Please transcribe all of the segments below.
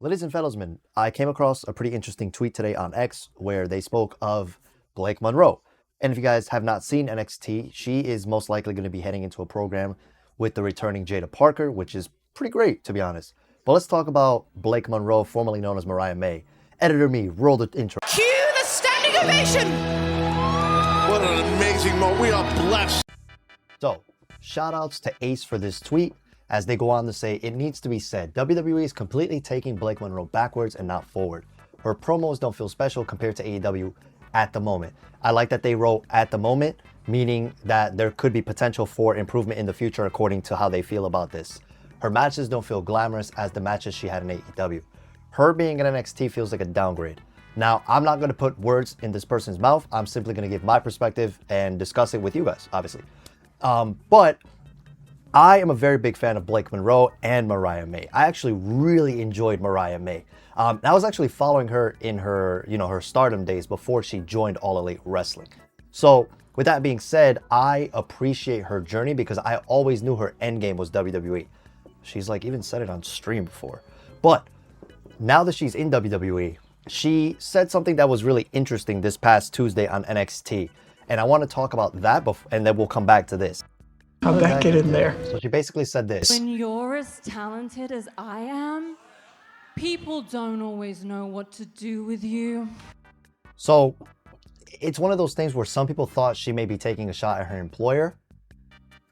Ladies and fellows, I came across a pretty interesting tweet today on X where they spoke of Blake MONROE. And if you guys have not seen NXT, she is most likely going to be heading into a program with the returning Jada Parker, which is pretty great, to be honest. But let's talk about Blake MONROE, formerly known as Mariah May. Editor me, roll the intro. Cue the standing ovation! What an amazing moment. We are blessed. So, shout outs to Ace for this tweet, as they go on to say, it needs to be said, WWE is completely taking Blake MONROE backwards and not forward. Her promos don't feel special compared to AEW at the moment. I like that they wrote at the moment, meaning that there could be potential for improvement in the future according to how they feel about this. Her matches don't feel glamorous as the matches she had in AEW. Her being in NXT feels like a downgrade. Now, I'm not going to put words in this person's mouth. I'm simply going to give my perspective and discuss it with you guys, obviously. But I am a very big fan of Blake MONROE and Mariah May. I actually really enjoyed Mariah May. I was actually following her in her, her stardom days before she joined All Elite Wrestling. So with that being said, I appreciate her journey because I always knew her end game was WWE. She's like even said it on stream before. But now that she's in WWE, she said something that was really interesting this past Tuesday on NXT. And I want to talk about that and then we'll come back to this. How'd that get in there? So she basically said this. When you're as talented as I am, people don't always know what to do with you. So it's one of those things where some people thought she may be taking a shot at her employer.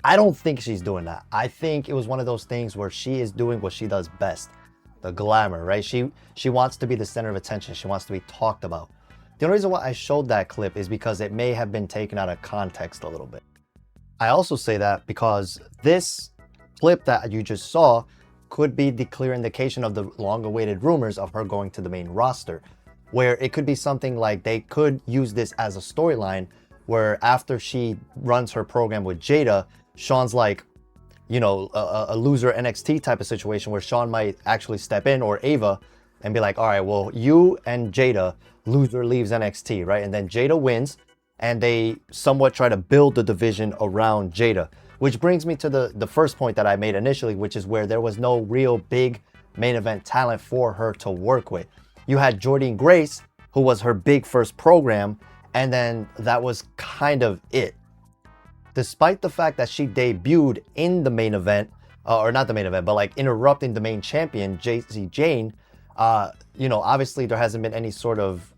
I don't think she's doing that. I think it was one of those things where she is doing what she does best. The glamour, right? She wants to be the center of attention. She wants to be talked about. The only reason why I showed that clip is because it may have been taken out of context a little bit. I also say that because this clip that you just saw could be the clear indication of the long-awaited rumors of her going to the main roster, where it could be something like they could use this as a storyline where after she runs her program with Jada, Sean's like, a loser NXT type of situation where Sean might actually step in, or Ava, and be like, all right, well, you and Jada, loser leaves NXT, right? And then Jada wins, and they somewhat try to build the division around Jada, which brings me to the first point that I made initially, which is where there was no real big main event talent for her to work with. You had Jordynne Grace, who was her big first program, and then that was kind of it. Despite the fact that she debuted in the main event, or not the main event, but like interrupting the main champion, Jacy Jayne, obviously there hasn't been any sort of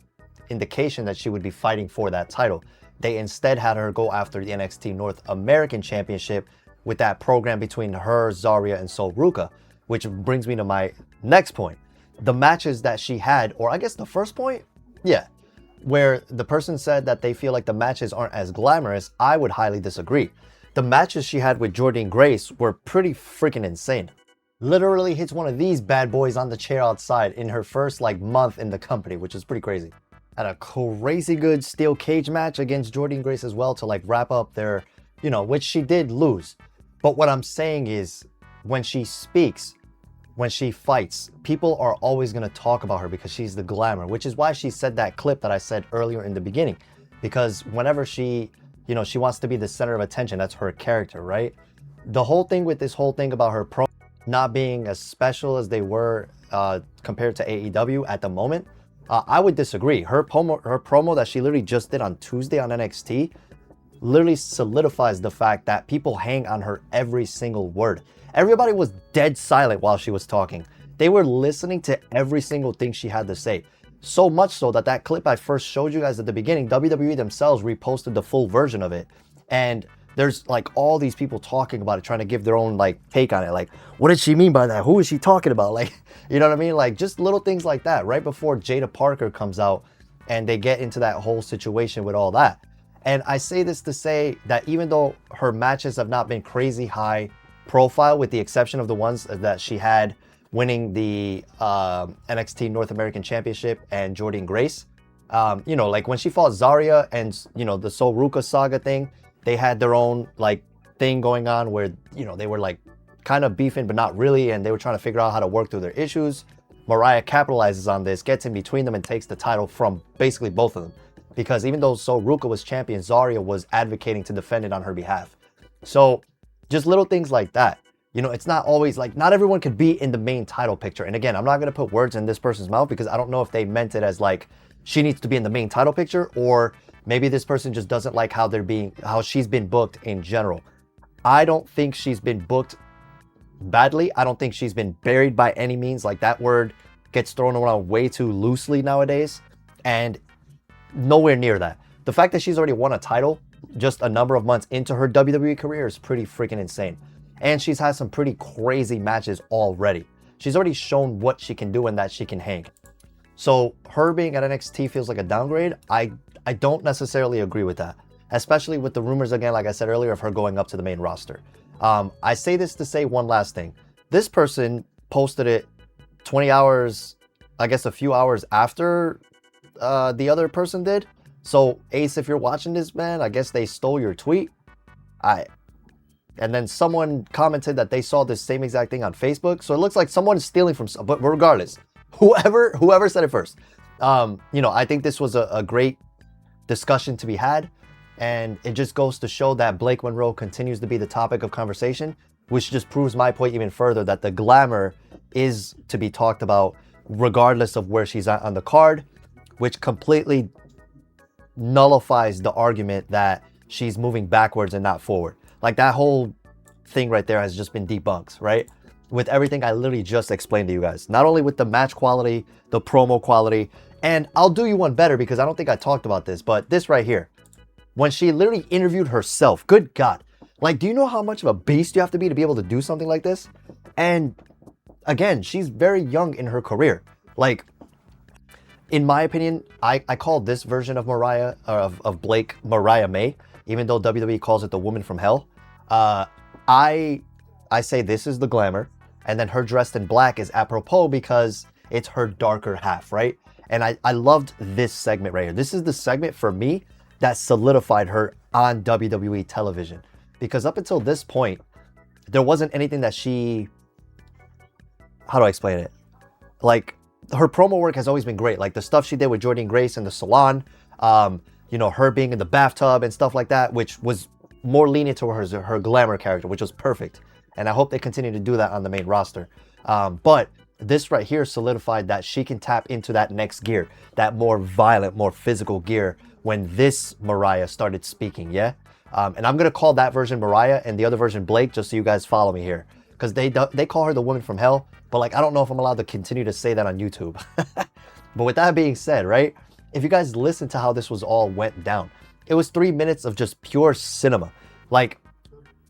indication that she would be fighting for that title. They instead had her go after the NXT North American Championship with that program between her, Zarya, and Sol Ruca, which brings me to my next point. The matches that she had, or I guess the first point, where the person said that they feel like the matches aren't as glamorous, I would highly disagree. The matches she had with Jordynne Grace were pretty freaking insane. Literally hits one of these bad boys on the chair outside in her first month in the company, which is pretty crazy. Had a crazy good steel cage match against Jordynne Grace as well to wrap up their, which she did lose. But what I'm saying is when she speaks, when she fights, people are always going to talk about her because she's the glamour, which is why she said that clip that I said earlier in the beginning. Because whenever she wants to be the center of attention, that's her character, right? The whole thing with this whole thing about her promo not being as special as they were compared to AEW at the moment, I would disagree. Her promo that she literally just did on Tuesday on NXT literally solidifies the fact that people hang on her every single word. Everybody was dead silent while she was talking. They were listening to every single thing she had to say. So much so that that clip I first showed you guys at the beginning, WWE themselves reposted the full version of it. And there's all these people talking about it, trying to give their own take on it. What did she mean by that? Who is she talking about? You know what I mean? Just little things like that right before Jada Parker comes out and they get into that whole situation with all that. And I say this to say that even though her matches have not been crazy high profile, with the exception of the ones that she had winning the NXT North American Championship and Jordynne Grace, when she fought Zarya and, the Sol Ruca saga thing, they had their own thing going on where, they were kind of beefing, but not really. And they were trying to figure out how to work through their issues. Mariah capitalizes on this, gets in between them and takes the title from basically both of them. Because even though Sol Ruca was champion, Zarya was advocating to defend it on her behalf. So just little things like that. You know, it's not always like, not everyone could be in the main title picture. And again, I'm not going to put words in this person's mouth because I don't know if they meant it as like she needs to be in the main title picture, or maybe this person just doesn't like how she's been booked in general. I don't think she's been booked badly. I don't think she's been buried by any means. Like, that word gets thrown around way too loosely nowadays, and nowhere near that. The fact that she's already won a title just a number of months into her WWE career is pretty freaking insane. And she's had some pretty crazy matches already. She's already shown what she can do and that she can hang. So her being at NXT feels like a downgrade. I don't necessarily agree with that, especially with the rumors, again, like I said earlier, of her going up to the main roster. I say this to say one last thing. This person posted it 20 hours, I guess a few hours after the other person did. So Ace, if you're watching this, man, I guess they stole your tweet. And then someone commented that they saw this same exact thing on Facebook. So it looks like someone's stealing from, but regardless, whoever said it first, you know, I think this was a great discussion to be had. And it just goes to show that Blake Monroe continues to be the topic of conversation, which just proves my point even further, that the glamour is to be talked about regardless of where she's at on the card, which completely nullifies the argument that she's moving backwards and not forward. Like, that whole thing right there has just been debunked, right? With everything I literally just explained to you guys. Not only with the match quality, the promo quality, and I'll do you one better because I don't think I talked about this, but this right here. When she literally interviewed herself, good God. Like, do you know how much of a beast you have to be able to do something like this? And again, she's very young in her career. Like, in my opinion, I call this version of of Blake Mariah May, even though WWE calls it the woman from hell. I say this is the glamour, and then her dressed in black is apropos because it's her darker half, right? And I loved this segment right here. This is the segment for me that solidified her on WWE television, because up until this point, there wasn't anything that she, how do I explain it? Like, her promo work has always been great. Like the stuff she did with Jordynne Grace in the salon, you know, her being in the bathtub and stuff like that, which was more lenient to her glamour character, which was perfect. And I hope they continue to do that on the main roster. But this right here solidified that she can tap into that next gear, that more violent, more physical gear, when this Mariah started speaking, yeah? And I'm going to call that version Mariah and the other version Blake, just so you guys follow me here. Because they call her the woman from hell, but like, I don't know if I'm allowed to continue to say that on YouTube. But with that being said, right? If you guys listen to how this was all went down, it was 3 minutes of just pure cinema. Like,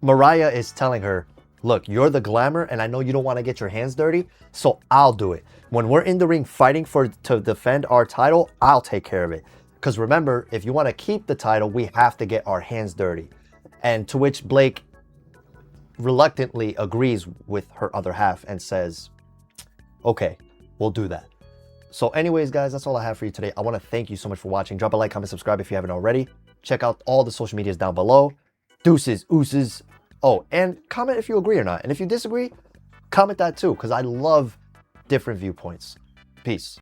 Mariah is telling her, look, you're the glamour, and I know you don't want to get your hands dirty, so I'll do it. When we're in the ring fighting to defend our title, I'll take care of it. Because remember, if you want to keep the title, we have to get our hands dirty. And to which Blake reluctantly agrees with her other half and says, okay, we'll do that. So anyways, guys, that's all I have for you today. I want to thank you so much for watching. Drop a like, comment, subscribe if you haven't already. Check out all the social medias down below. Deuces, oozes. Oh, and comment if you agree or not. And if you disagree, comment that too, because I love different viewpoints. Peace.